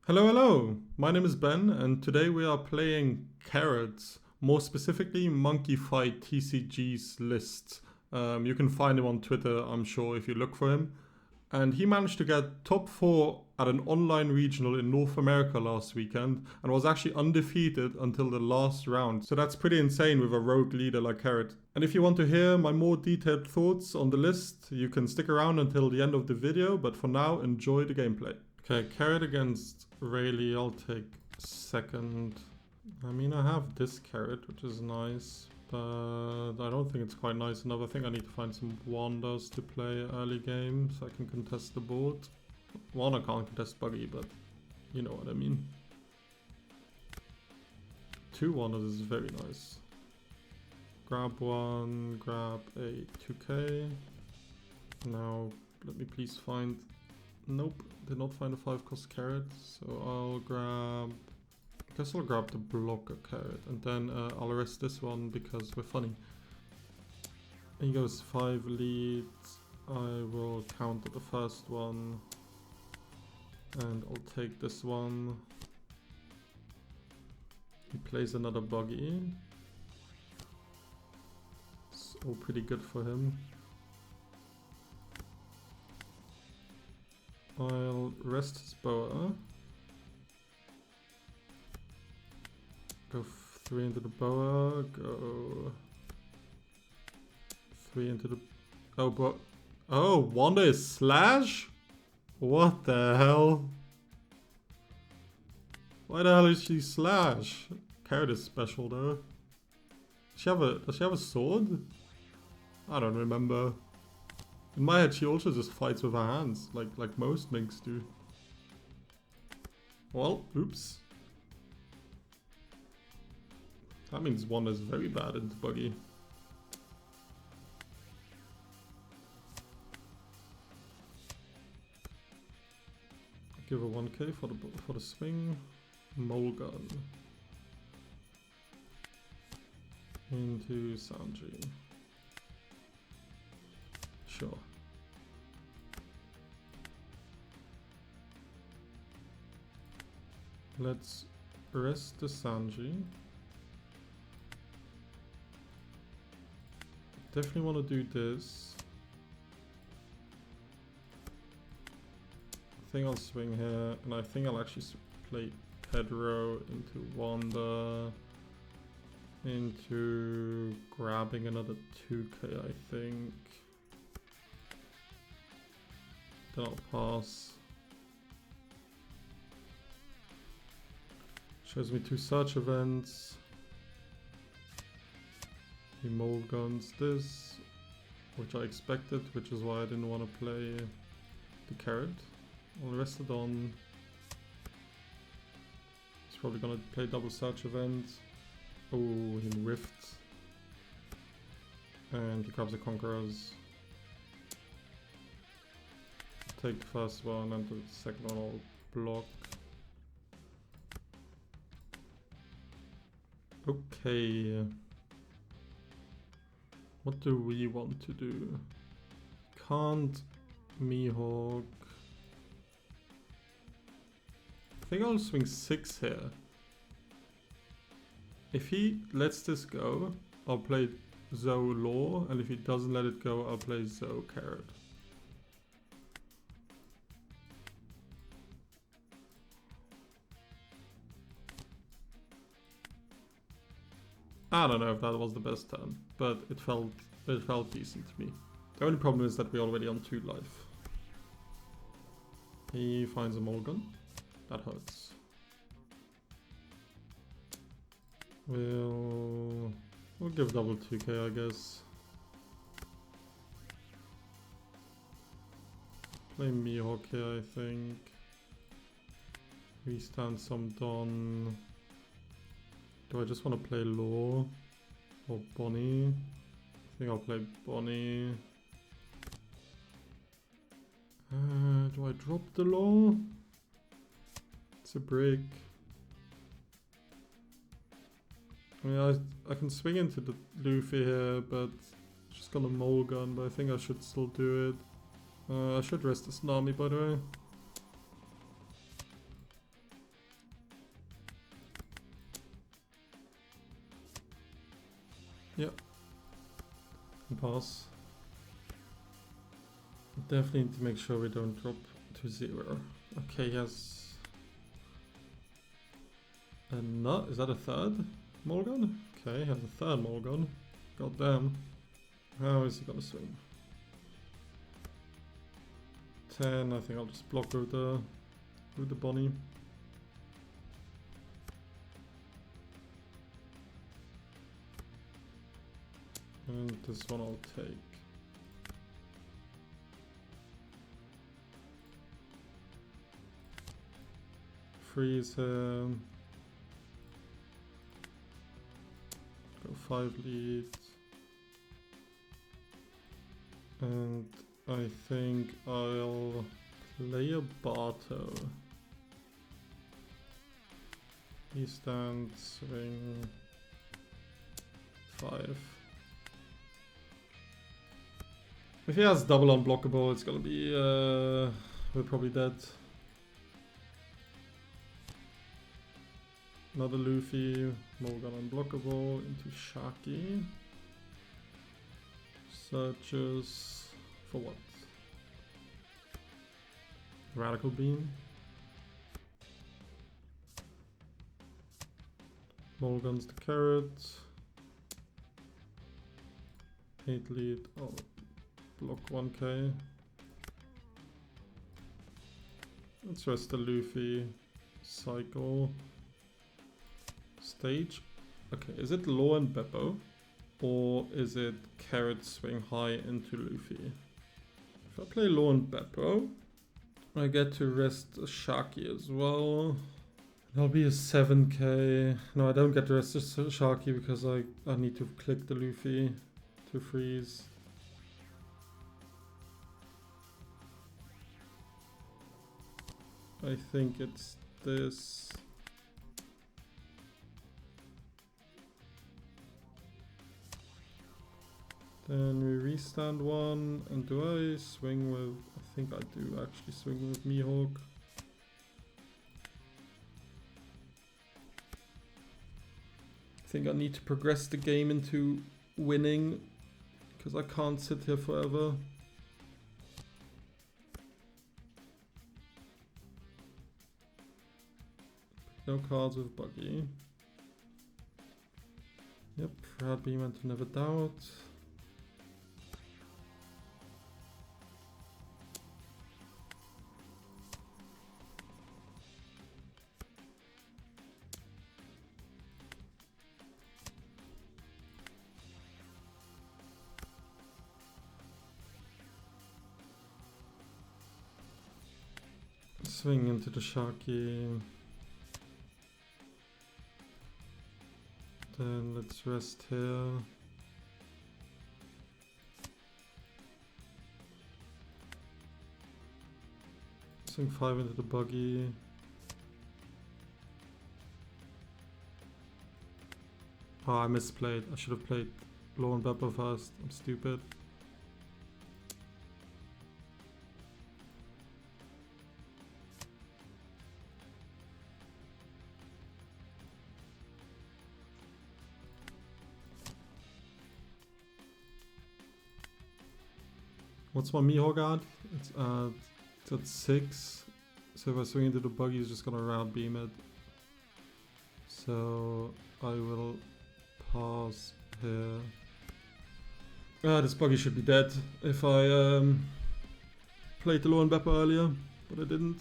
Hello, hello! My name is Ben, and today we are playing Carrots, more specifically Monkey Fight TCG's list. You can find him on Twitter, I'm sure, if you look for him. And he managed to get top 4 at an online regional in North America last weekend and was actually undefeated until the last round. So that's pretty insane with a rogue leader like Carrot. And if you want to hear my more detailed thoughts on the list, you can stick around until the end of the video, but for now, enjoy the gameplay. Okay, Carrot against Rayleigh, I'll take second. I mean, I have this Carrot, which is nice, but I don't think it's quite nice enough. I think I need to find some Wanders to play early game so I can contest the board. One, I can't contest Buggy, but you know what I mean. 2 Wanders is very nice. Grab one, grab a 2k. Now, let me please find... Nope, did not find a 5-cost Carrot, so I'll grab... I guess I'll grab the blocker Carrot, and then I'll rest this one because we're funny. He goes 5 leads, I will counter the first one, and I'll take this one. He plays another Buggy. It's all pretty good for him. I'll rest his boa. Go 3 into the boa. Go 3 into the... Oh, Wanda is slash? What the hell? Why the hell is she slash? Carrot is special though. Does she have a sword? I don't remember. In my head, she also just fights with her hands, like most minks do. Well, oops. That means one is very bad into Buggy. Give her 1k for the swing. Mole gun. Into Sanji. Sure. Let's rest the Sanji. Definitely want to do this. I think I'll swing here, and I think I'll actually play Pedro into Wanda, into grabbing another 2k, I think. Then I'll pass. Shows me 2 search events. He mole guns this, which I expected, which is why I didn't want to play the Carrot. I'll rest it on. He's probably gonna play double search event. Oh, he whiffed. And he grabs the Conquerors. Take the first one, and the second one I'll block. Okay. What do we want to do? Can't Mihawk. I think I'll swing 6 here. If he lets this go, I'll play Zoe Law, and if he doesn't let it go, I'll play Zoe Carrot. I don't know if that was the best turn, but it felt decent to me. The only problem is that we're already on 2 life. He finds a Morgan. That hurts. We'll give double 2k, I guess. Play Mihawk here, I think. Restand some Don. Do I just want to play Law or Bonnie? I think I'll play Bonnie. Do I drop the Law? It's a break. I mean, I can swing into the Luffy here, but just gonna mole gun, but I think I should still do it. I should rest the Tsunami, by the way. Yep. Pass. Definitely need to make sure we don't drop to 0. Okay, yes. And not, is that a third Mulligan? Okay, he has a third Mulligan. God damn. How is he gonna swing? 10, I think I'll just block with the bunny. And this one I'll take. Freeze him. Go 5 leads. And I think I'll play a Barto. He stands, swing 5. If he has double unblockable, it's gonna be, we're probably dead. Another Luffy, Mulligan unblockable, into Shaki. Searches for what? Radical Beam. Mulligan's the carrot. 8 lead, oh, block 1k. Let's rest the Luffy. Cycle. Stage. Okay, is it Law and Beppo? Or is it carrot swing high into Luffy? If I play Law and Beppo, I get to rest Shaki as well. That'll be a 7k. No, I don't get to rest Shaki because I need to click the Luffy to freeze. I think it's this. Then we restand one, and do I swing with, I think I do actually swing with Mihawk. I think I need to progress the game into winning, because I can't sit here forever. No cards with Buggy. Yep, Rad Beam and to Never Doubt. Swing into the Shaki. Then let's rest here. Swing 5 into the Buggy. Oh, I misplayed. I should have played Law and Beppo first. I'm stupid. What's my Mihawk at? It's at 6. So if I swing into the Buggy, he's just gonna round beam it. So I will pass here. This Buggy should be dead if I played the Law and Beppo earlier, but I didn't.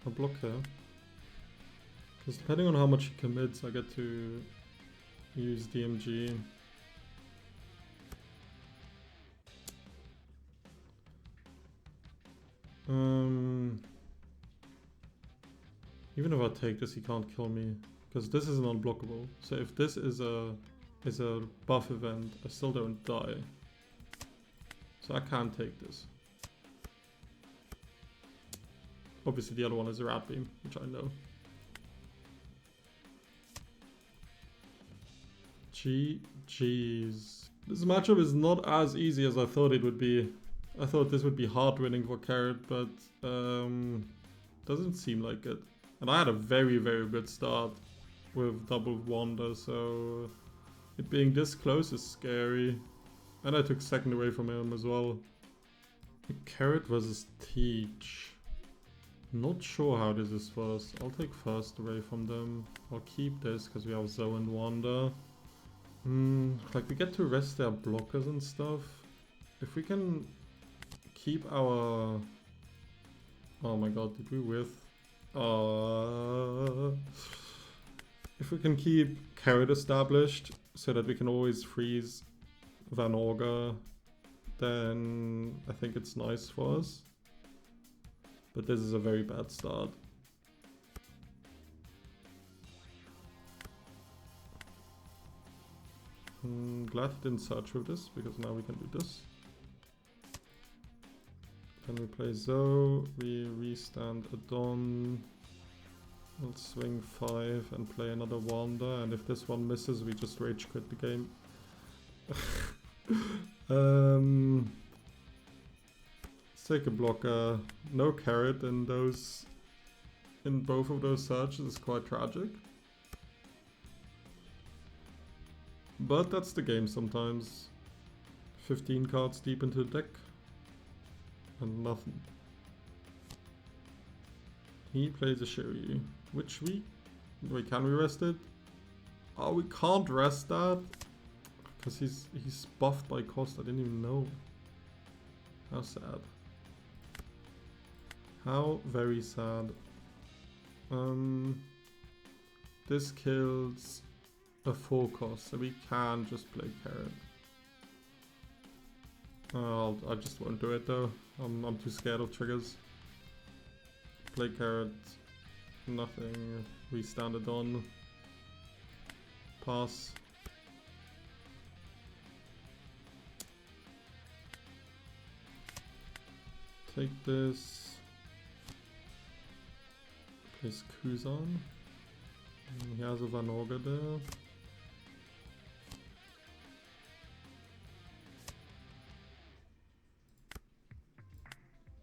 I'll block here. Because depending on how much he commits, I get to use DMG. Even if I take this, he can't kill me. Because this is an unblockable. So if this is a buff event, I still don't die. So I can't take this. Obviously the other one is a Rat Beam, which I know. GG's. This matchup is not as easy as I thought it would be. I thought this would be hard winning for Carrot, but the doesn't seem like it. And I had a very, very good start with double Wanda, so it being this close is scary. And I took second away from him as well. Carrot versus Teach. Not sure how this is first. I'll take first away from them. I'll keep this because we have Zoe and Wanda. Like we get to rest their blockers and stuff. If we can keep our... Oh my god, did we with? If we can keep Carrot established so that we can always freeze Van Orga, then I think it's nice for us. But this is a very bad start. Glad he didn't search with this, because now we can do this. Then we play Zoe, we restand a Don. We'll swing 5 and play another Wanda, and if this one misses, we just rage quit the game. Let's take a blocker. No Carrot in those, in both of those searches is quite tragic. But that's the game sometimes. 15 cards deep into the deck. And nothing. He plays a Shiryu. Which we... Wait, can we rest it? Oh, we can't rest that. Because he's buffed by cost. I didn't even know. How sad. How very sad. This kills a 4 cost, so we can just play Carrot. I just won't do it though. I'm too scared of triggers. Play Carrot. Nothing. We stand it on. Pass. Take this. Place Kuzan. He has a Van Orga there.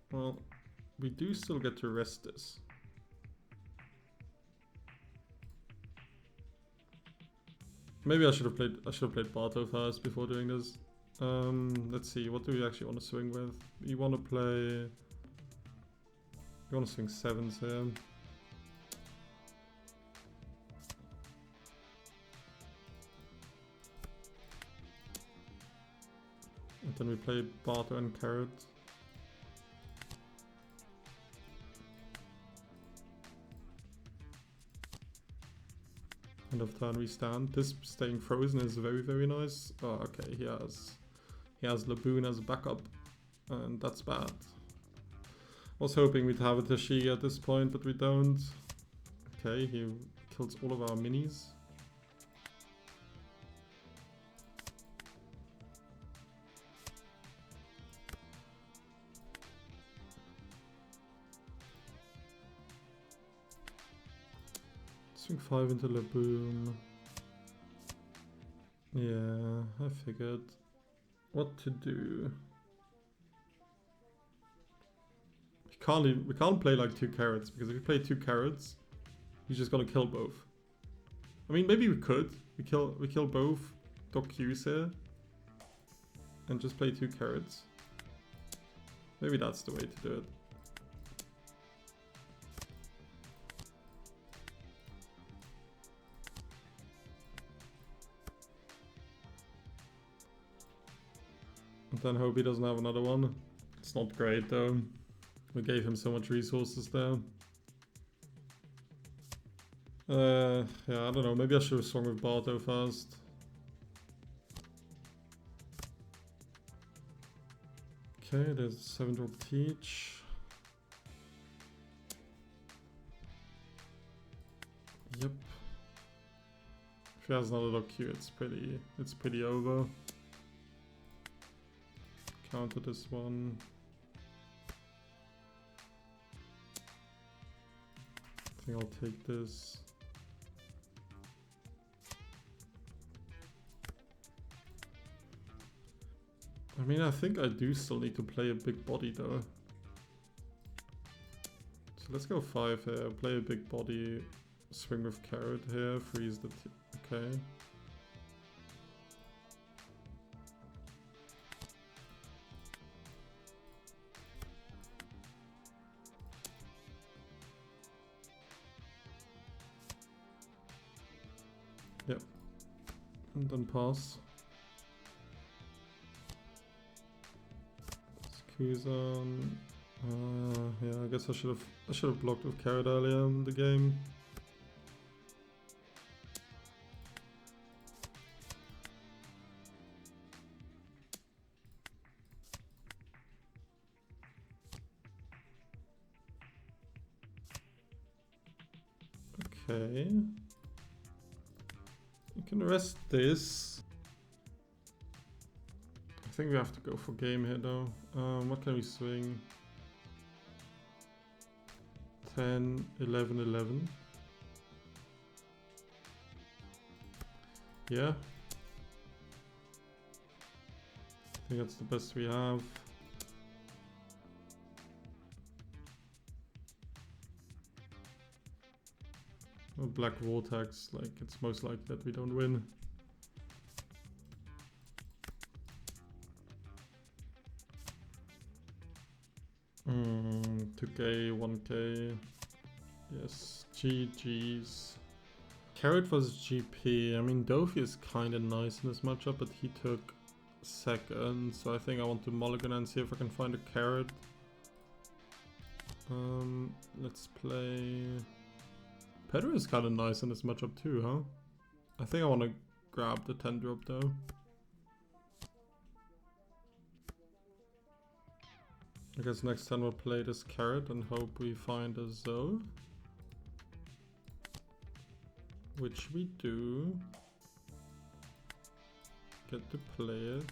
Well, we do still get to rest this. Maybe I should have played Barto first before doing this. Let's see, what do we actually want to swing with? You want to play... You want to swing 7s here. And then we play Barto and Carrot. End of turn we stand. This staying frozen is very, very nice. Oh, okay, he has Laboon as a backup, and that's bad. Was hoping we'd have a Tashi at this point, but we don't. Okay, he kills all of our minis. Swing 5 into Laboon. Yeah, I figured what to do. We can't play like 2 Carrots, because if we play 2 Carrots, he's just gonna kill both. I mean, maybe we could. We kill both Doc Qs here, and just play 2 Carrots. Maybe that's the way to do it. And then hope he doesn't have another one. It's not great though. We gave him so much resources there. Yeah, I don't know. Maybe I should have swung with Barto first. Okay, there's 7-drop Teach. Yep. If he has another Doc Q, it's pretty over. Counter this one. I think I'll take this. I mean, I think I do still need to play a big body though. So let's go 5 here, play a big body, swing with carrot here, freeze the okay. Yep. And then pass. Squeeze on. Yeah, I guess I should have blocked with carrot earlier in the game. Okay. You can rest this. I think we have to go for game here though. What can we swing? 10, 11, 11. Yeah. I think that's the best we have. A black vortex, like it's most likely that we don't win. 2k, 1k. Yes, GG's. Carrot versus GP. I mean, Doffy is kind of nice in this matchup, but he took second, so I think I want to mulligan and see if I can find a carrot. Let's play... Pedro is kind of nice in this matchup too, huh? I think I want to grab the 10 drop though. I guess next time we'll play this carrot and hope we find a Zoe. Which we do. Get to play it.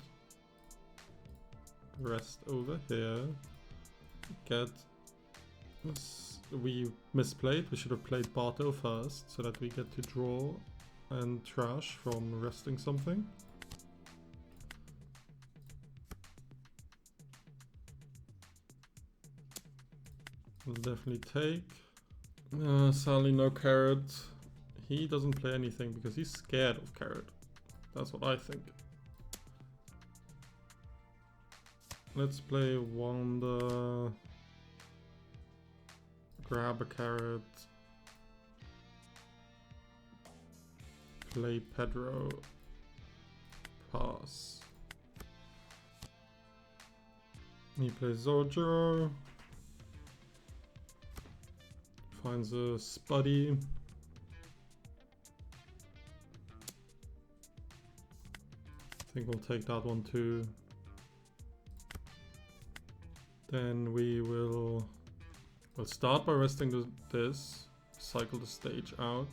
Rest over here. Get this. We misplayed. We should have played Barto first so that we get to draw and trash from resting something. We'll definitely take. Sadly no carrot. He doesn't play anything because he's scared of carrot. That's what I think. Let's play Wanda. Grab a carrot. Play Pedro. Pass. He plays Zorjo. Finds a Spuddy. I think we'll take that one too. Then we'll start by resting this, cycle the stage out.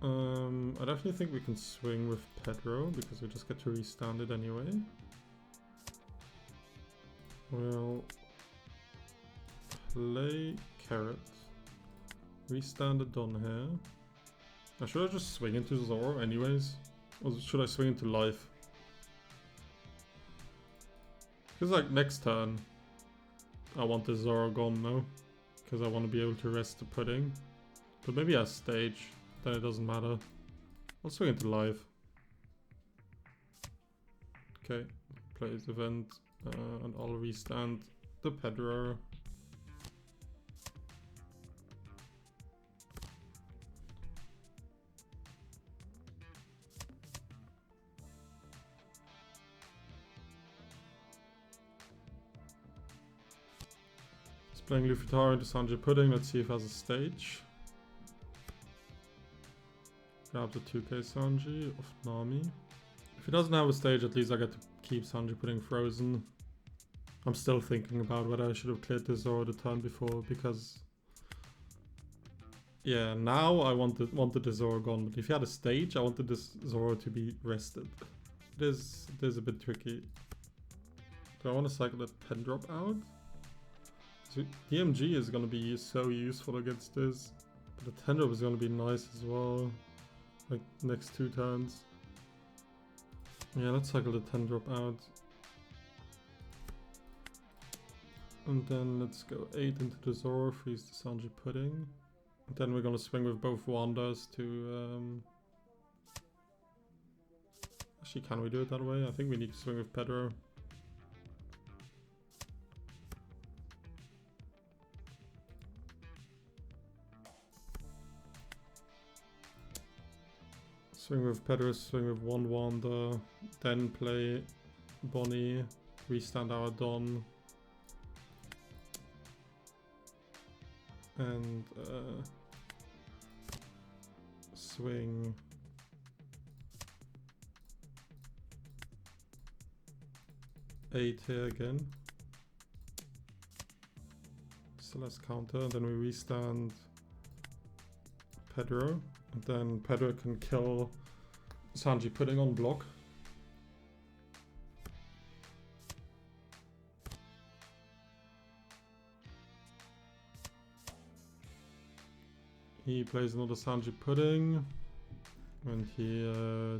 I definitely think we can swing with Pedro because we just get to restand it anyway. We'll play carrot, restand it on here. Now, should I just swing into Zoro anyways? Or should I swing into life? Because like next turn, I want the Zoro gone now. Because I want to be able to rest the pudding. But maybe as stage, then it doesn't matter. I'll swing into life. Okay, plays event. And I'll restand the Pedro. Playing Luffy into Sanji Pudding, let's see if it has a stage. Grab the 2k Sanji of Nami. If he doesn't have a stage, at least I get to keep Sanji Pudding frozen. I'm still thinking about whether I should have cleared the Zoro the turn before, because... Yeah, now I wanted the Zoro gone, but if he had a stage, I wanted this Zoro to be rested. It is a bit tricky. Do I want to cycle the 10 drop out? DMG is going to be so useful against this, but the 10 drop is going to be nice as well, like next 2 turns. Yeah, let's cycle the 10 drop out. And then let's go 8 into the Zoro, freeze the Sanji Pudding. And then we're gonna swing with both Wandas to... Actually, can we do it that way? I think we need to swing with Pedro. Swing with Pedro, swing with one Wanda, then play Bonnie, restand our Don. And swing eight here again. Celeste counter, and then we restand Pedro, and then Pedro can kill Sanji Pudding on block. He plays another Sanji Pudding, and he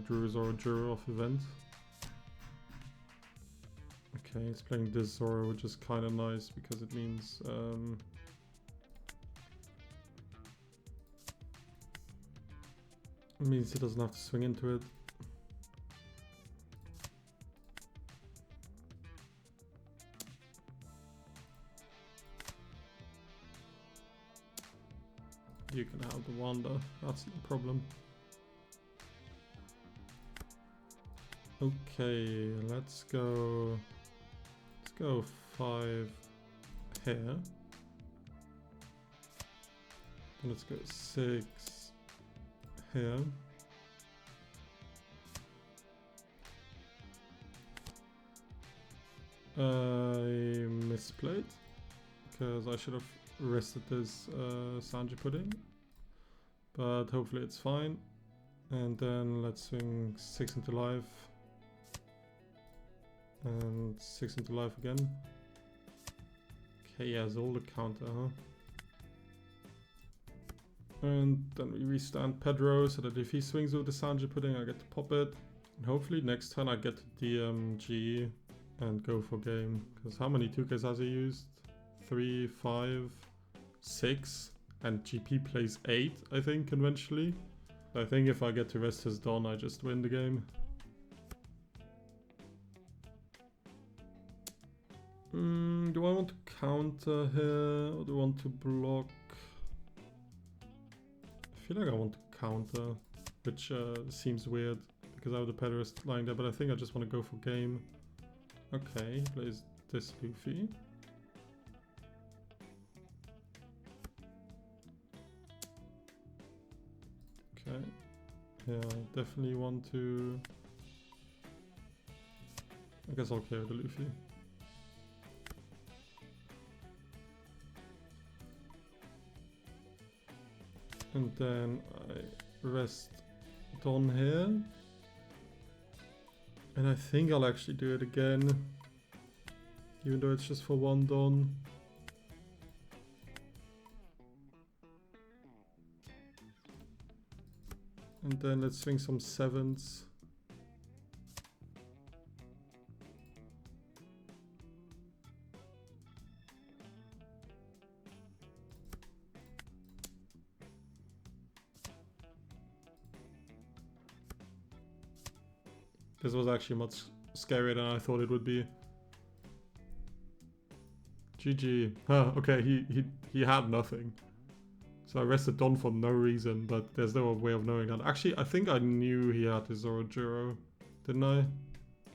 drew Zoro Juro off event. Okay, he's playing this Zoro, which is kind of nice because it means he doesn't have to swing into it. You can have the Wanda, that's no problem. Okay, let's go 5 here. And let's go 6 here. I misplayed because I should have rested this Sanji Pudding, but hopefully it's fine. And then let's swing 6 into life and 6 into life again. Okay, yeah, it's all the counter, huh? And then we restand Pedro so that if he swings with the Sanji Pudding, I get to pop it. And hopefully next turn I get to DMG and go for game. Because how many 2Ks has he used? 3, 5, 6, and GP plays 8, I think, conventionally. I think if I get to rest his Don, I just win the game. Do I want to counter here, or do I want to block? I feel like I want to counter, which seems weird, because I have the Pedorist lying there, but I think I just want to go for game. Okay, he plays this Luffy. Okay, yeah, I definitely want to... I guess I'll carry the Luffy. And then I rest Don here. And I think I'll actually do it again. Even though it's just for one Don. And then let's swing some 7s. This was actually much scarier than I thought it would be. GG. Huh, okay, he had nothing. So I rested Don for no reason, but there's no way of knowing that. Actually, I think I knew he had his Zoro Juro, didn't I?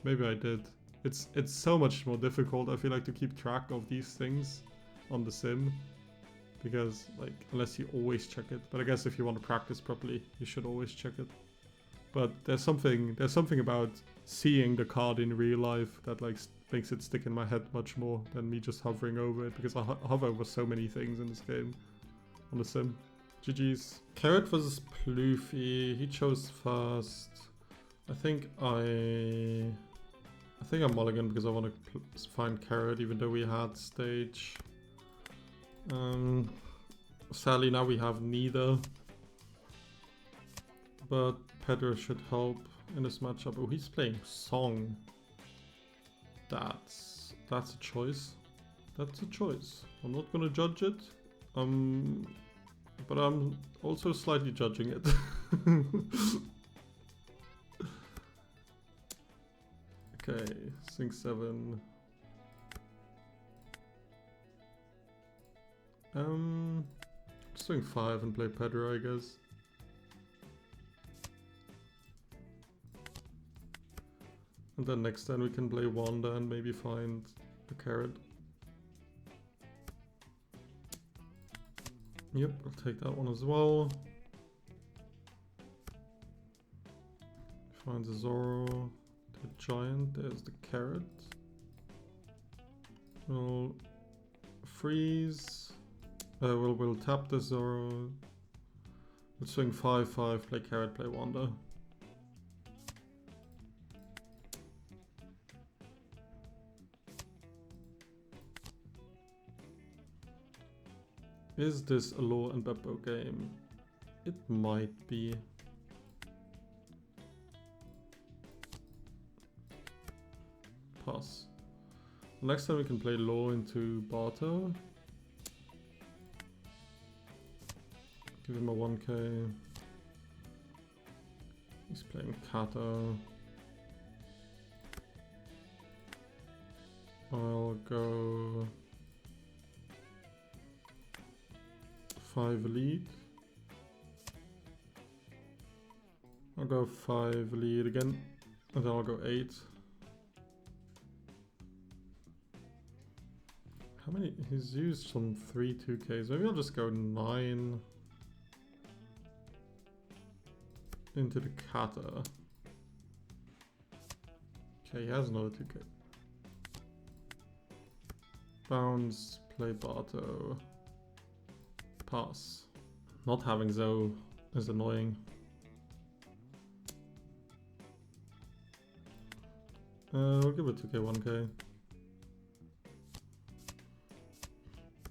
Maybe I did. It's so much more difficult, I feel like, to keep track of these things on the sim. Because, like, unless you always check it. But I guess if you want to practice properly, you should always check it. But there's something about seeing the card in real life that like makes it stick in my head much more than me just hovering over it, because I hover over so many things in this game on the sim. GG's. Carrot versus Pluffy. He chose first. I think I'm mulligan because I want to find Carrot, even though we had stage. Sadly now we have neither. But Pedro should help in this matchup. Oh, he's playing Song. That's a choice. That's a choice. I'm not gonna judge it. But I'm also slightly judging it. Okay, sink 7. Swing 5 and play Pedro, I guess. And then next turn we can play Wanda and maybe find a carrot. Yep, I'll take that one as well. Find the Zoro, the giant, there's the carrot. We'll freeze. We'll tap the Zoro. We'll swing 5/5, play carrot, play Wanda. Is this a Law and Beppo game? It might be. Pass. Next time we can play Law into Barto. Give him a 1k. He's playing Kata. I'll go 5 lead. I'll go 5 lead again, and then I'll go 8. How many? He's used some 3 2Ks. Maybe I'll just go 9 into the Kata. Okay, he has another 2K. Bounce, play Barto. Pass. Not having Zoe is annoying. We'll give it 2k, 1k.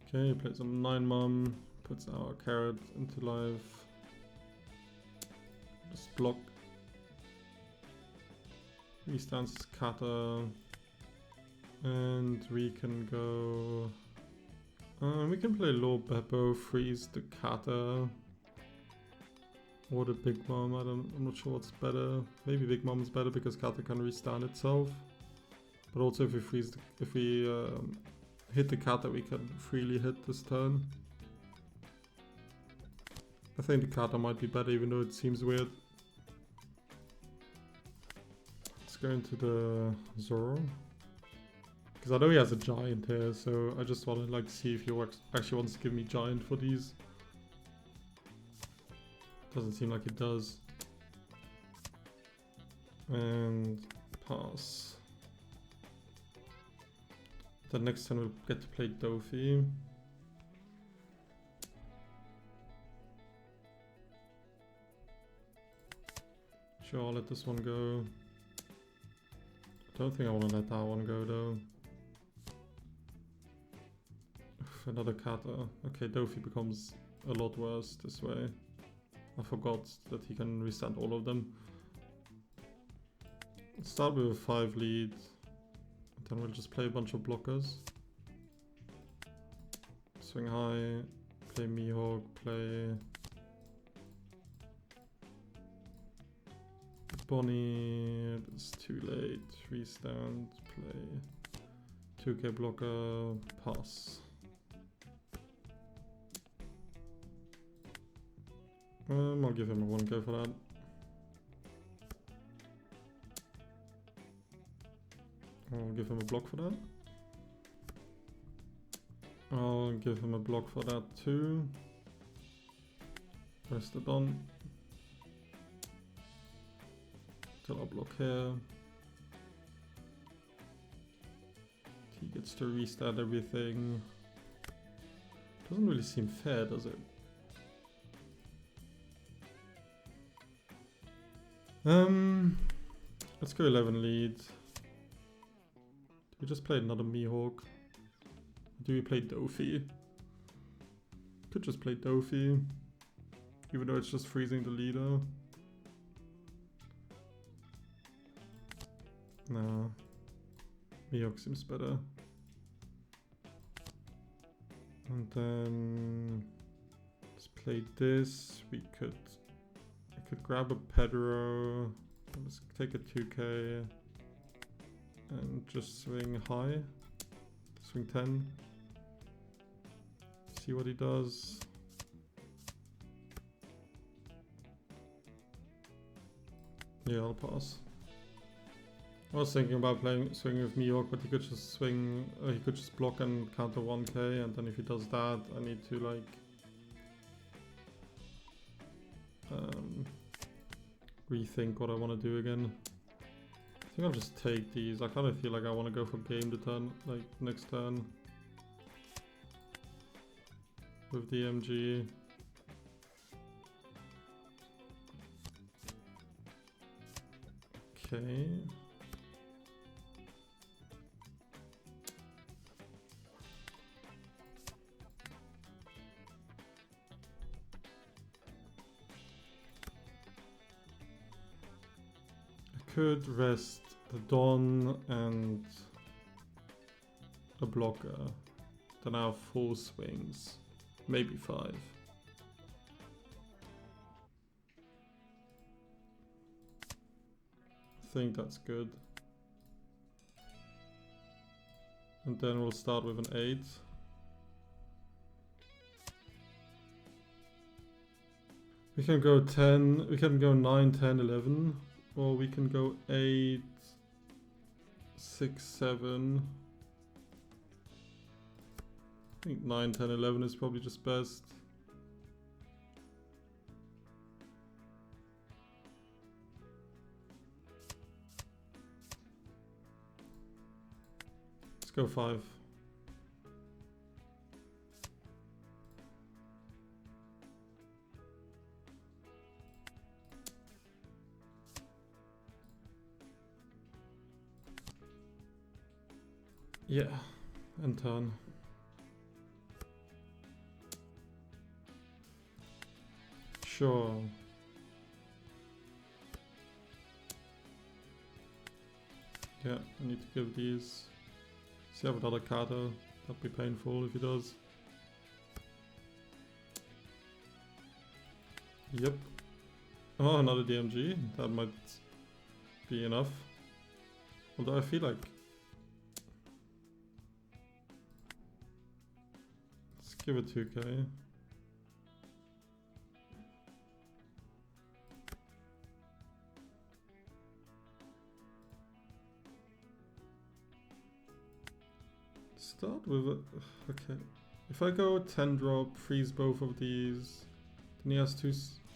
Okay, plays some 9 mum, puts our carrot into life. Just block. Restands his Kata. And we can go... we can play low Beppo, freeze the Kata. Or the Big Mom, I'm not sure what's better. Maybe Big Mom is better because Kata can restand itself. But also if we freeze if we hit the Kata, we can freely hit this turn. I think the Kata might be better even though it seems weird. Let's go into the Zoro. Because I know he has a giant here, so I just want to like see if he actually wants to give me giant for these. Doesn't seem like it does. And pass. The next turn we'll get to play Doffy. Sure, I'll let this one go. I don't think I want to let that one go though. Another Kata. Okay, Doffy becomes a lot worse this way. I forgot that he can restand all of them. Let's start with a 5 lead. Then we'll just play a bunch of blockers. Swing high, play Mihawk, play Bonnie. It's too late. Restand, play 2k blocker, pass. I'll give him a 1k for that. I'll give him a block for that. I'll give him a block for that too. Rest it on. Till I block here. He gets to restart everything. Doesn't really seem fair, does it? Let's go 11 lead. Do we just play another Mihawk? Do we play Doffy? Could just play Doffy, even though it's just freezing the leader. Nah, Mihawk seems better. And then let's play this. We could grab a Pedro. Let's take a 2k and just swing high. Swing 10. See what he does. Yeah, I'll pass. I was thinking about swinging with New York, but he could just swing. He could just block and counter 1k, and then if he does that, I need to like rethink what I want to do again. I think I'll just take these. I kind of feel like I want to go for game the turn, like next turn with the MG. Okay. Could rest the Don and a blocker. Then I have 4 swings, maybe 5. I think that's good. And then we'll start with an 8. We can go 10, we can go 9, 10, 11. Or we can go 8, 6, 7. I think 9, 10, 11 is probably just best. Let's go 5. Yeah, and turn. Sure. Yeah, I need to give these. See, I have another Kato. That'd be painful if he does. Yep. Oh, another DMG. That might be enough. Although I feel like give it 2k. Start with a... okay. If I go 10 drop, freeze both of these, then he has 2...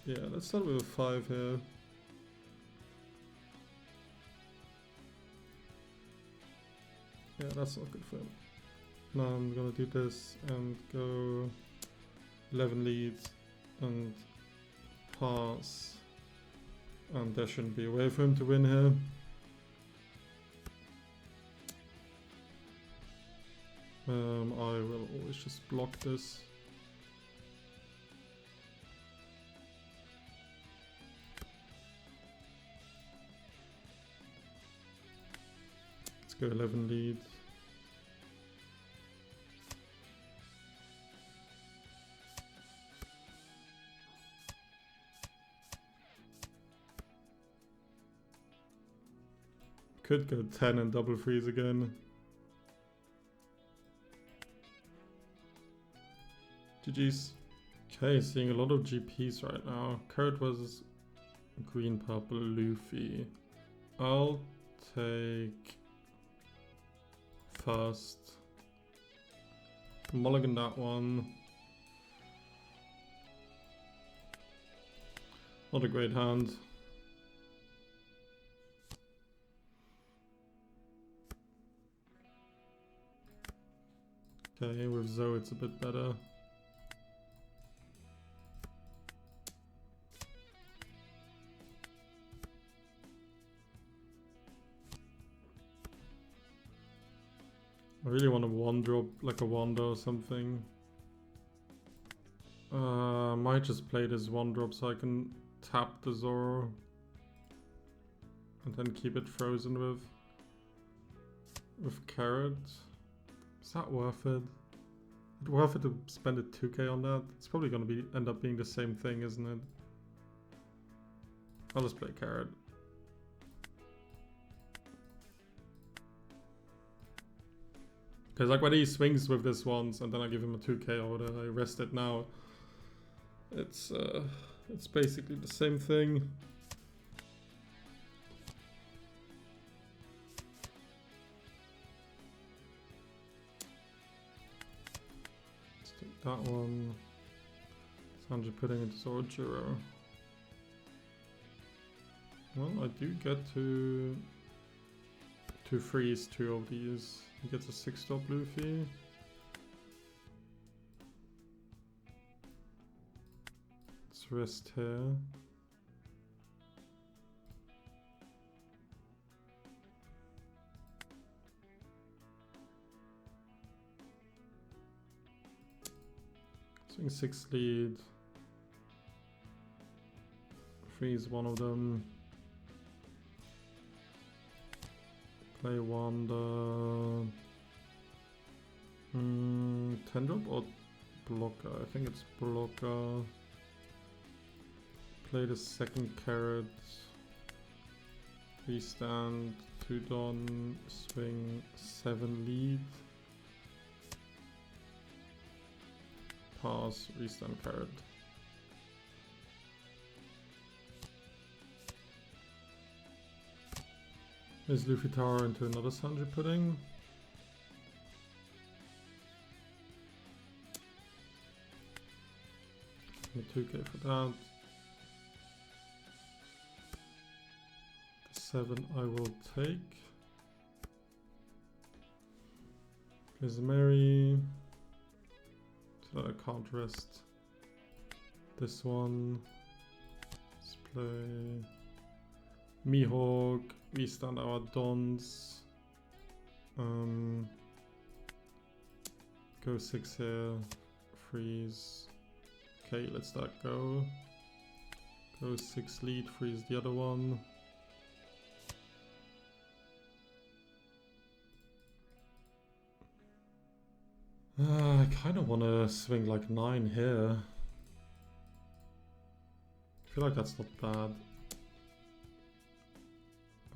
yeah, let's start with a 5 here. Yeah, that's not good for him. Now I'm gonna do this and go 11 leads and pass, and there shouldn't be a way for him to win here. I will always just block this. Let's go 11 leads. Could go 10 and double freeze again. GG's. Okay, seeing a lot of GPs right now. Kurt was green, purple, Luffy. I'll take first. Mulligan that one. Not a great hand. Okay, with Zoe it's a bit better. I really want a 1-drop, like a Wanda or something. Might just play this 1-drop so I can tap the Zoro. And then keep it frozen with Carrot. Is that worth it? It's worth it to spend a 2k on that. It's probably going to end up being the same thing, isn't it? I'll just play carrot. Because like when he swings with this once and then I give him a 2k or whatever, I rest it now. It's basically the same thing. Let's take that one. Sanji putting into Zorjiro. Well, I do get to freeze 2 of these. He gets a 6-stop Luffy. Let's rest here. Swing 6 lead. Freeze one of them. Play Wanda. 10 drop or blocker? I think it's blocker. Play the second carrot. Restand 2 Don. Swing 7 lead. Pass. Restand carrot. Is Luffy Tower into another Sanji pudding? Give me 2k for that. The 7 I will take. Plays Mary. So that I can't rest this one. Let's play Mihawk. We stand our Dons. Go 6 here. Freeze. Okay, let's that go. Go 6 lead, freeze the other one. I kind of want to swing like 9 here. I feel like that's not bad.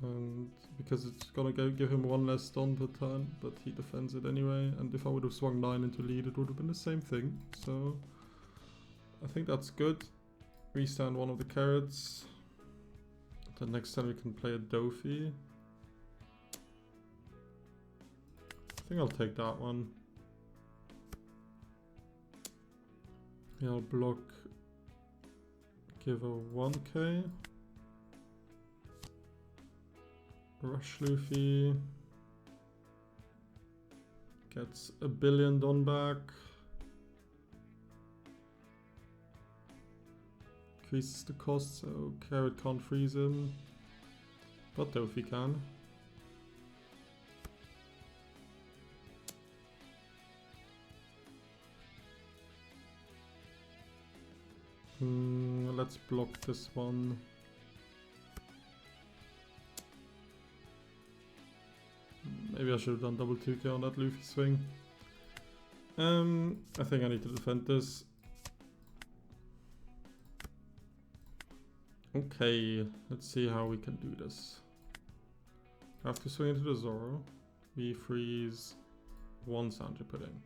And because it's gonna give him 1 less stun per turn, but he defends it anyway. And if I would have swung 9 into lead, it would have been the same thing. So I think that's good. Restand one of the carrots. The next time we can play a Doffy. I think I'll take that one. Yeah, I'll block. Give a 1k. Rush Luffy. Gets a billion Don back. Increases the cost, so Carrot can't freeze him. But Doffy can. Let's block this one. Maybe I should have done double 2k on that Luffy swing. I think I need to defend this. Okay, let's see how we can do this. I have to swing into the Zoro. We freeze 1 Sanji pudding.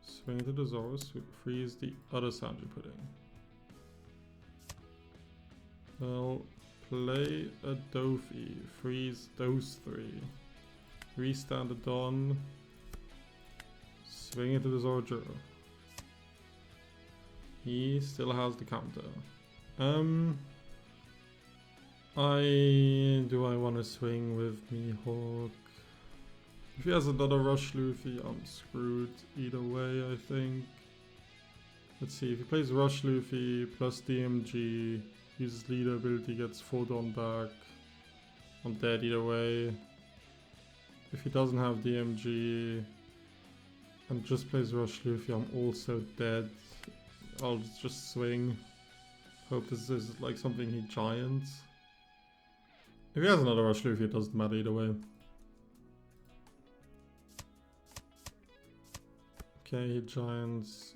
Swing into the Zoro, freeze the other Sanji pudding. Well, play a Doffy, freeze those 3. Restand the Don. Swing into the Zorjiro. He still has the counter. Do I want to swing with Mihawk? If he has another Rush Luffy, I'm screwed either way, I think. Let's see, if he plays Rush Luffy plus DMG, uses leader ability, gets 4 Don back. I'm dead either way. If he doesn't have DMG and just plays Rush Luffy, I'm also dead. I'll just swing. Hope this is like something he giants. If he has another Rush Luffy, it doesn't matter either way. Okay, giants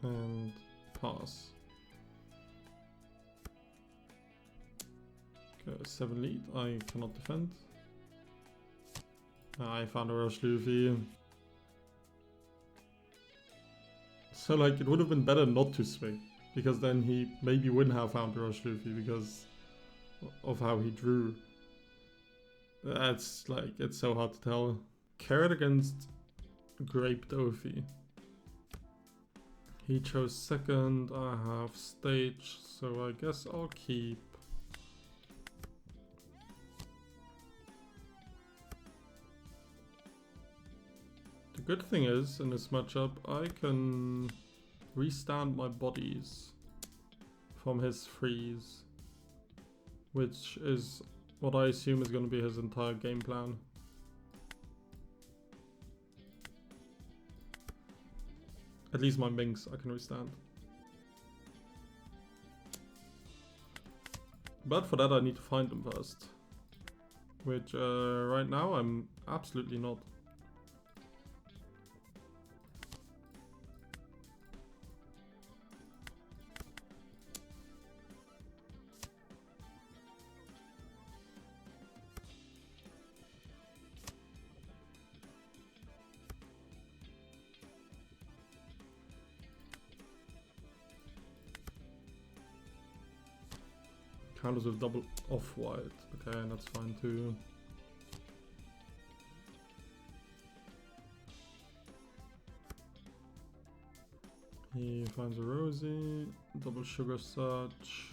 and pass. Okay, 7 lead. I cannot defend. I found a rush Luffy. So like it would have been better not to swing, because then he maybe wouldn't have found a rush Luffy because of how he drew. That's like, it's so hard to tell. Carrot against Grape Doffy. He chose second, I have stage, so I guess I'll keep. The good thing is, in this matchup, I can restand my bodies from his freeze, which is what I assume is going to be his entire game plan. At least my minks I can restand. But for that I need to find them first. Which right now I'm absolutely not. Counters with double off-white. Okay, that's fine too. He finds a Rosie. Double sugar search.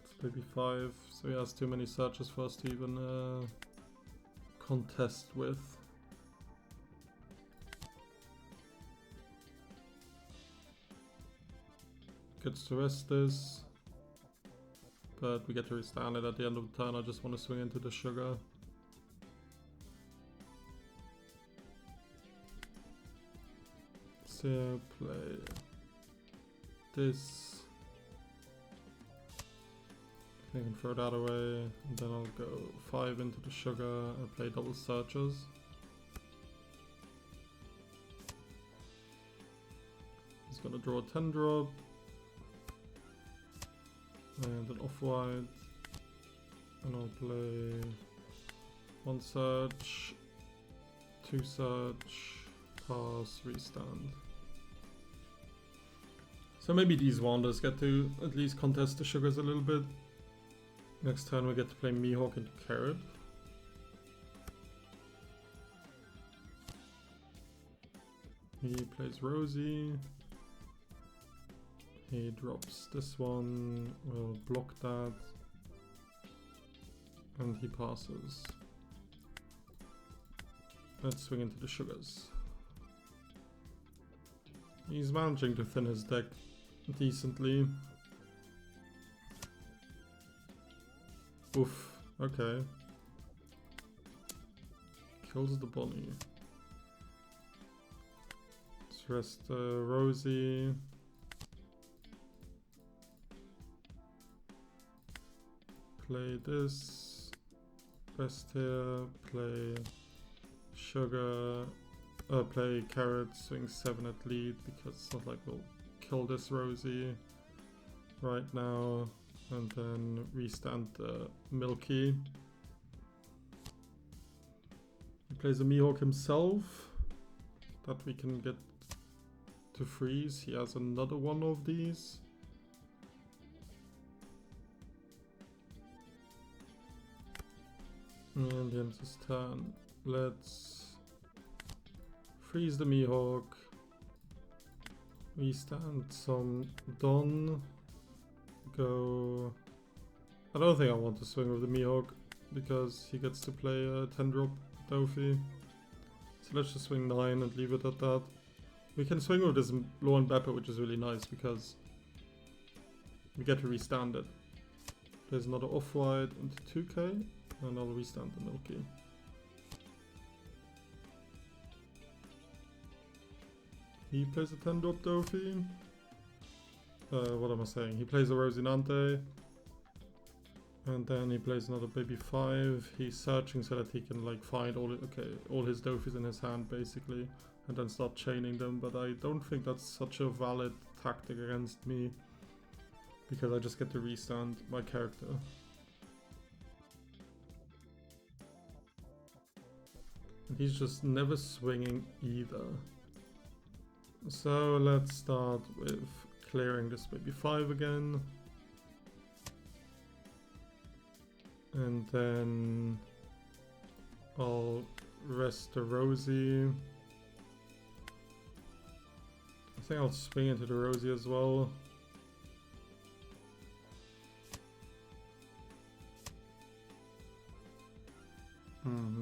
It's maybe 5. So he has too many searches for us to even contest with. Gets to rest this. But we get to restand it at the end of the turn. I just want to swing into the sugar. So play this. I can throw that away. And then I'll go 5 into the sugar and play double searches. He's gonna draw a 10 drop. And an off-white, and I'll play 1 search, 2 search, pass, restand. So maybe these wanders get to at least contest the sugars a little bit. Next turn we get to play Mihawk into Carrot. He plays Rosie. He drops this one, we'll block that, and he passes. Let's swing into the sugars. He's managing to thin his deck decently. Oof, okay. Kills the bunny. Let's rest Rosie. Play this, rest here, play sugar, play carrot, swing 7 at lead, because it's not like we'll kill this Rosie right now, and then restand the Milky. He plays a Mihawk himself, that we can get to freeze. He has another one of these. And the end of his turn. Let's freeze the Mihawk. Restand some Don. Go. I don't think I want to swing with the Mihawk because he gets to play a 10 drop Doffy. So let's just swing 9 and leave it at that. We can swing with this Law and Bepper, which is really nice because we get to restand it. There's another off-white into 2k. And I'll restand the Milky. He plays a 10 drop Doffy. What am I saying? He plays a Rosinante. And then he plays another baby 5. He's searching so that he can like find all his Doffys in his hand basically, and then start chaining them. But I don't think that's such a valid tactic against me, because I just get to restand my character. And he's just never swinging either. So let's start with clearing this baby 5 again. And then I'll rest the Rosie. I think I'll swing into the Rosie as well.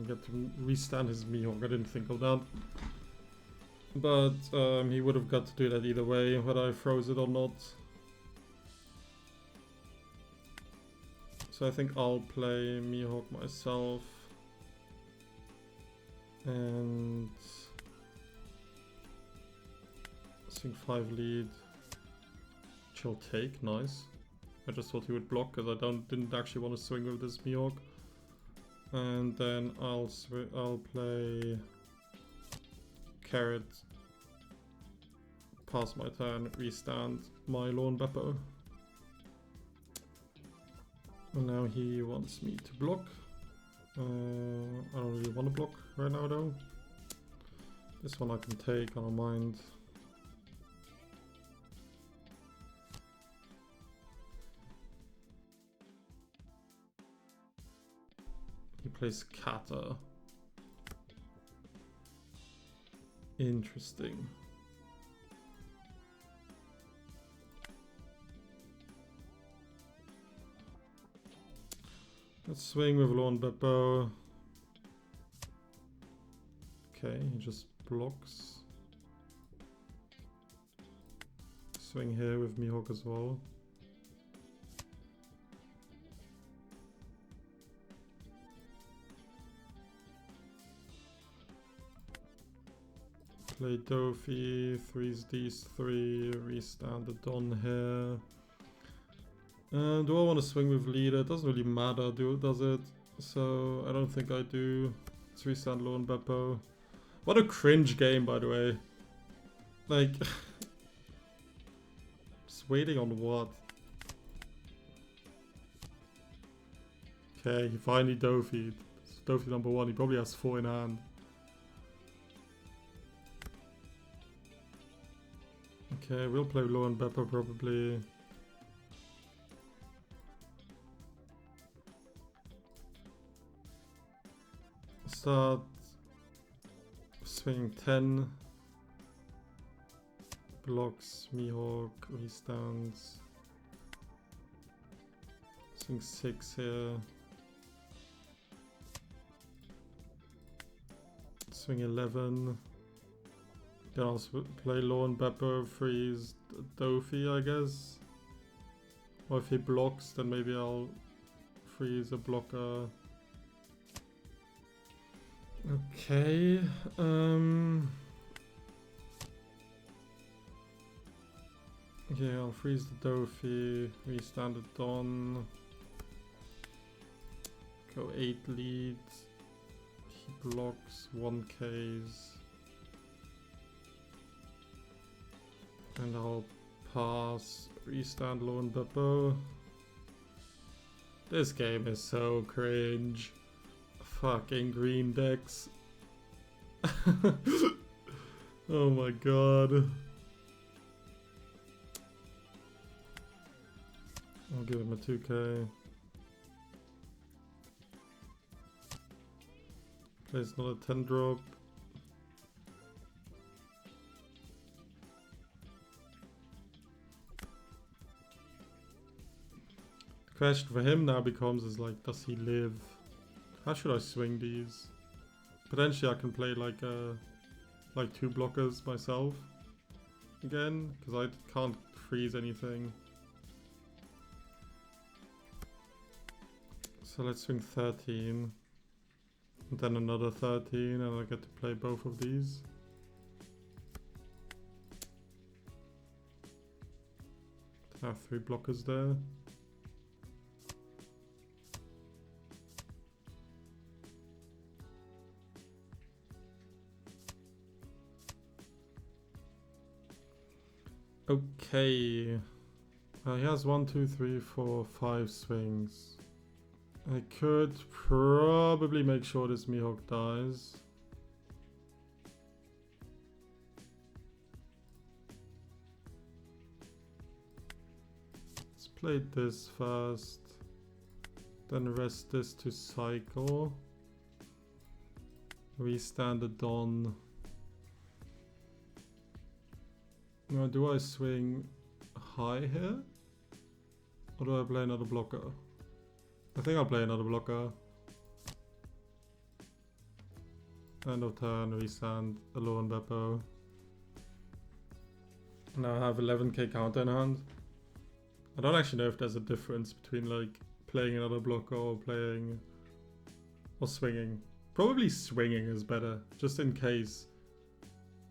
Get to restand his Mihawk. I didn't think of that. But he would have got to do that either way, whether I froze it or not. So I think I'll play Mihawk myself. And swing 5 lead. Which he'll take, nice. I just thought he would block because I didn't actually want to swing with this Mihawk. And then I'll play Carrot, pass my turn, restand my Lorne Beppo. And now he wants me to block. I don't really want to block right now though. This one I can take, I don't mind. He plays Kata. Interesting. Let's swing with Lorne Beppo. Okay, he just blocks. Swing here with Mihawk as well. Play Doffy, 3's these 3, restand the Don here. Do I want to swing with leader? It doesn't really matter, does it? So I don't think I do. Let's restand Lorne Beppo. What a cringe game, by the way. Like, just waiting on what? Okay, he finally Doffy. It's Doffy number 1. He probably has 4 in hand. Okay, we'll play Lorne Beppo probably. Start swinging 10. Blocks, Mihawk, restands. Swing 6 here. Swing 11. Then I'll play Lorne Beppo, freeze Doffy, I guess. Or if he blocks, then maybe I'll freeze a blocker. Okay. Yeah, I'll freeze the Doffy, restand the Don. Go 8 leads. He blocks, 1Ks. And I'll pass, restand Lorne Beppo. This game is so cringe. Fucking green decks. Oh my god. I'll give him a 2K. Plays another 10 drop. The question for him now becomes is like, does he live? How should I swing these? Potentially I can play like 2 blockers myself again, because I can't freeze anything. So let's swing 13. And then another 13, and I get to play both of these. I have 3 blockers there. Okay. He has 1, 2, 3, 4, 5 swings. I could probably make sure this Mihawk dies. Let's play this first. Then rest this to cycle. Restand the Dawn. Now, do I swing high here? Or do I play another blocker? I think I'll play another blocker. End of turn, restand, alone Beppo. Now I have 11k counter in hand. I don't actually know if there's a difference between like playing another blocker or playing or swinging. Probably swinging is better, just in case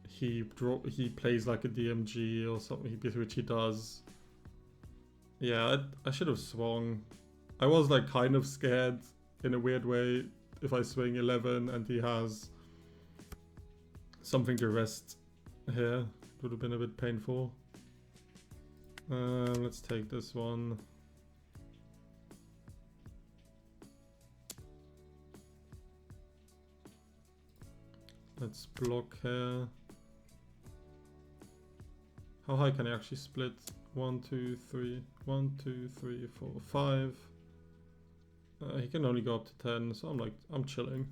he plays like a DMG or something, which he does. Yeah, I should have swung. I was like kind of scared in a weird way if I swing 11 and he has something to rest here. It would have been a bit painful. Let's take this one. Let's block here. How high can I actually split? 1, 2, 3, 1, 2, 3, 4, 5. He can only go up to 10, so I'm chilling.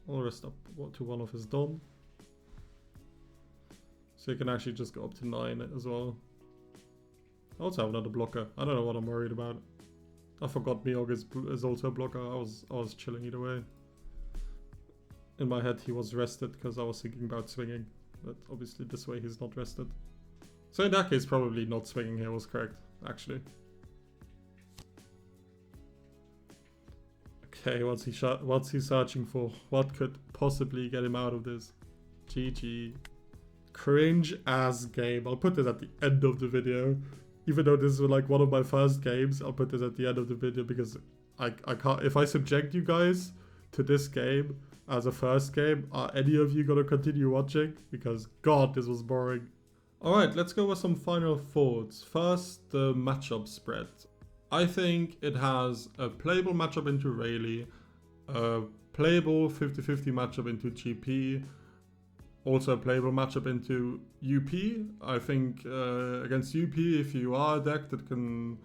I'll rest up to one of his Dom. So he can actually just go up to 9 as well. I also have another blocker. I don't know what I'm worried about. I forgot Mihawk is also a blocker. I was chilling either way. In my head he was rested because I was thinking about swinging. But obviously this way he's not rested. So in that case probably not swinging here was correct, actually. Okay, what's he searching for? What could possibly get him out of this? GG. Cringe ass game. I'll put this at the end of the video. Even though this is like one of my first games, I'll put this at the end of the video because I can't. If I subject you guys to this game as a first game, are any of you gonna continue watching? Because god, this was boring. Alright, let's go with some final thoughts. First, the matchup spread. I think it has a playable matchup into Rayleigh, a playable 50-50 matchup into GP, also a playable matchup into UP. I think against UP, if you are a deck that can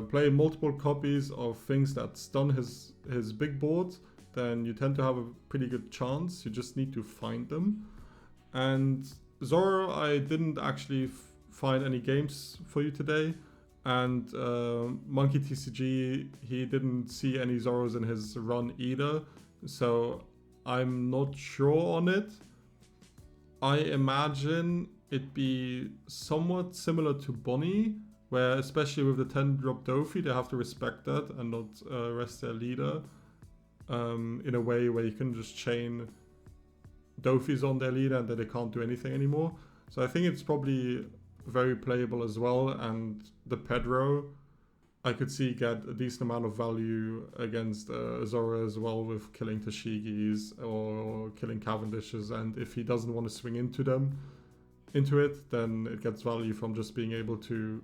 play multiple copies of things that stun his big board, then you tend to have a pretty good chance. You just need to find them. And Zoro, I didn't actually find any games for you today. And Monkey TCG, he didn't see any Zoros in his run either. So I'm not sure on it. I imagine it be somewhat similar to Bonnie, where especially with the 10-drop Doffy, they have to respect that and not rest their leader in a way where you can just chain Doffy's on their leader and then they can't do anything anymore. So I think it's probably very playable as well, and the Pedro I could see get a decent amount of value against Zoro as well, with killing Tashigi's or killing Cavendish's, and if he doesn't want to swing into it, then it gets value from just being able to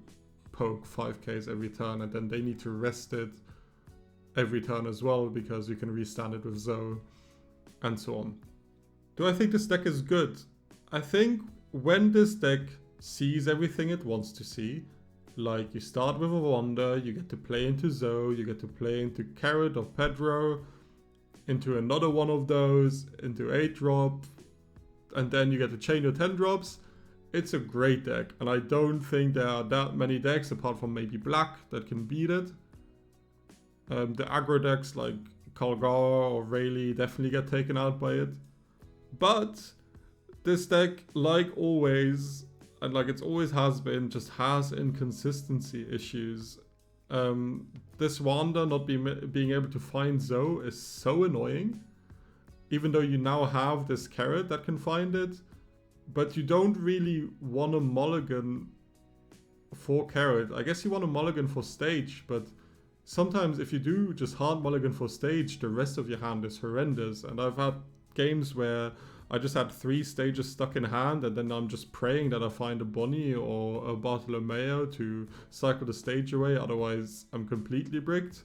poke 5Ks every turn, and then they need to rest it every turn as well because you can restand it with Zoe and so on. Do I think this deck is good? I think when this deck sees everything it wants to see, like you start with a Wonder, you get to play into Zoe, you get to play into Carrot or Pedro, into another one of those, into 8-drop, and then you get to chain your 10 drops. It's a great deck, and I don't think there are that many decks, apart from maybe Black, that can beat it. The aggro decks like Kalgar or Rayleigh definitely get taken out by it. But this deck, like always, and like it's always has been, just has inconsistency issues. This Wanda not being able to find Zoe is so annoying. Even though you now have this Carrot that can find it, but you don't really want a mulligan for Carrot. I guess you want a mulligan for stage, but sometimes if you do just hard mulligan for stage, the rest of your hand is horrendous. And I've had games where I just had 3 stages stuck in hand, and then I'm just praying that I find a Bonnie or a Bartolomeo to cycle the stage away, otherwise I'm completely bricked.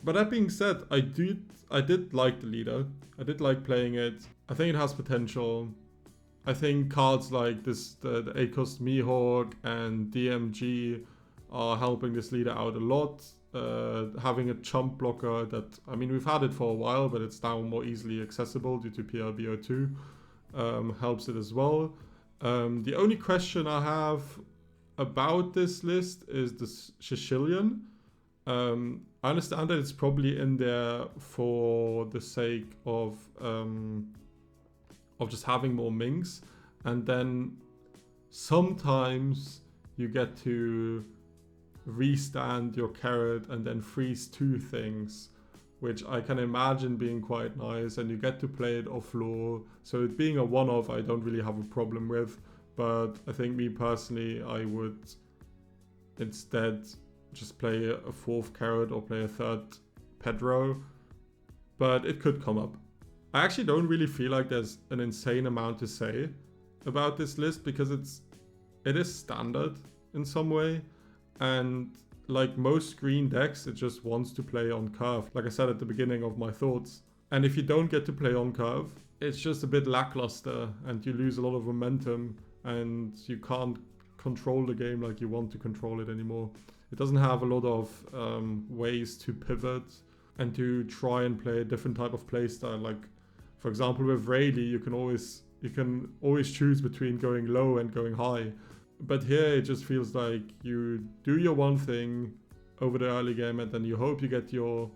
But that being said, I did like the leader. I did like playing it. I think it has potential. I think cards like this, the A-Cost Mihawk and DMG are helping this leader out a lot. Having a chump blocker that, I mean, we've had it for a while, but it's now more easily accessible due to PRB02, helps it as well. The only question I have about this list is the Sicilian. I understand that it's probably in there for the sake of just having more minks, and then sometimes you get to restand your carrot and then freeze 2 things, which I can imagine being quite nice, and you get to play it off lore. So it being a one-off, I don't really have a problem with, but I think me personally, I would instead just play a 4th carrot or play a 3rd Pedro, but it could come up. I actually don't really feel like there's an insane amount to say about this list, because it is standard in some way, and like most green decks, it just wants to play on curve, like I said at the beginning of my thoughts. And if you don't get to play on curve, it's just a bit lackluster, and you lose a lot of momentum, and you can't control the game like you want to control it anymore. It doesn't have a lot of ways to pivot and to try and play a different type of playstyle. Like, for example, with Rayleigh, you can always choose between going low and going high. But here it just feels like you do your one thing over the early game, and then you hope you get your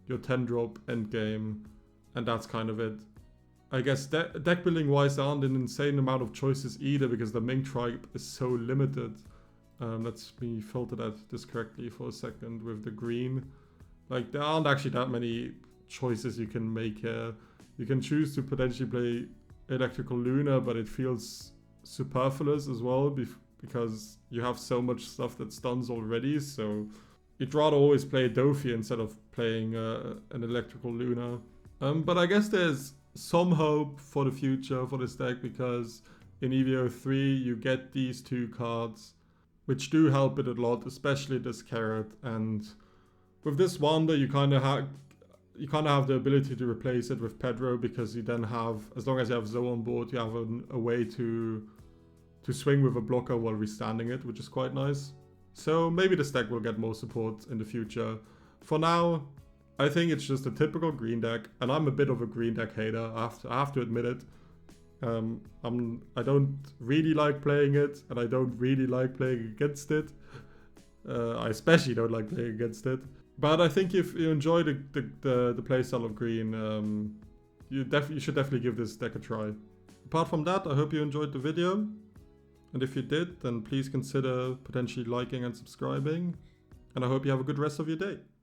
10 drop end game, and that's kind of it. I guess deck building wise, there aren't an insane amount of choices either, because the Mink tribe is so limited. Let's me filter this correctly for a second with the green. Like, there aren't actually that many choices you can make here. You can choose to potentially play Electrical Luna, but it feels superfluous as well, because you have so much stuff that stuns already. So you'd rather always play Doffy instead of playing an Electrical Luna. But I guess there's some hope for the future for this deck, because in EVO3 you get these 2 cards, which do help it a lot, especially this carrot. And with this Wanda, you kind of have the ability to replace it with Pedro, because you then have, as long as you have Zoe on board, you have a way to swing with a blocker while restanding it, which is quite nice. So maybe this deck will get more support in the future. For now, I think it's just a typical green deck, and I'm a bit of a green deck hater, I have to admit it. I don't really like playing it, and I don't really like playing against it. I especially don't like playing against it. But I think if you enjoy the playstyle of green, you should definitely give this deck a try. Apart from that, I hope you enjoyed the video. And if you did, then please consider potentially liking and subscribing. And I hope you have a good rest of your day.